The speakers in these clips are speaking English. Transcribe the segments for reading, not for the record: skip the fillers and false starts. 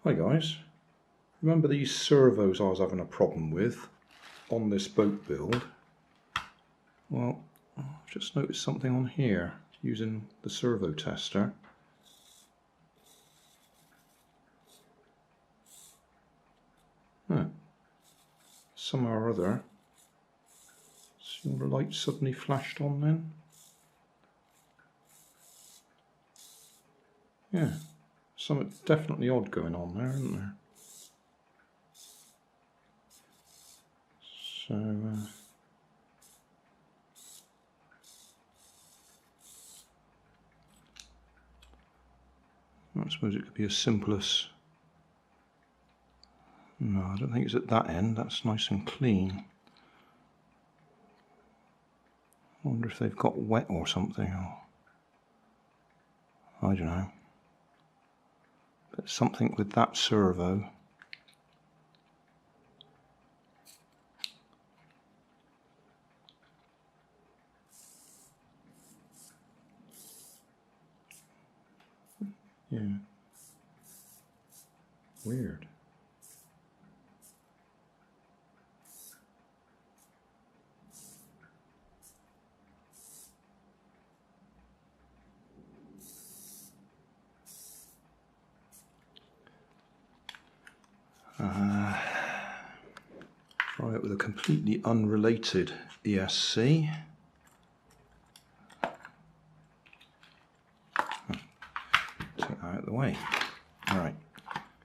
Hi guys, remember these servos I was having a problem with on this boat build? Well, I've just noticed something on here using the servo tester. Somehow or other, see all the lights suddenly flashed on then? Yeah, something definitely odd going on there, isn't there? So, I suppose it could be as simple as... No, I don't think it's at that end. That's nice and clean. I wonder if they've got wet or something, or... I don't know. But something with that servo. Yeah. Weird. Try it with a completely unrelated ESC. Take that out of the way. Alright,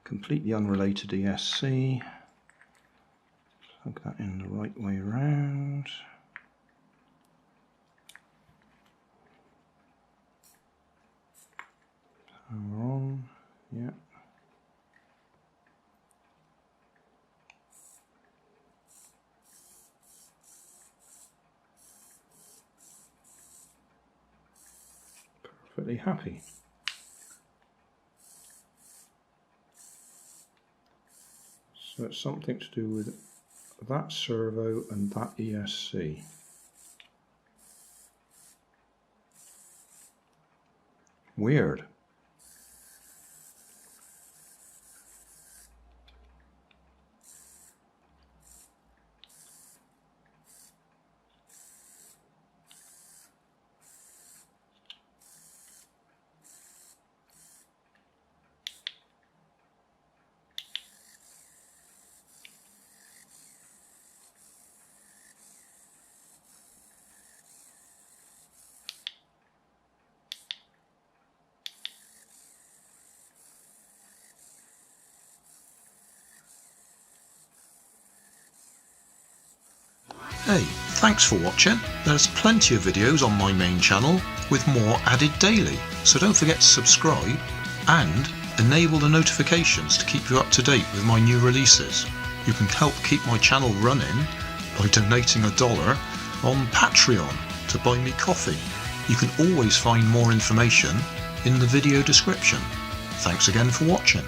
completely unrelated ESC. Plug that in the right way around. Power on, yeah. Perfectly happy. So it's something to do with that servo and that ESC. Weird. Hey, thanks for watching. There's plenty of videos on my main channel with more added daily, so don't forget to subscribe and enable the notifications to keep you up to date with my new releases. You can help keep my channel running by donating $1 on Patreon to buy me coffee. You can always find more information in the video description. Thanks again for watching.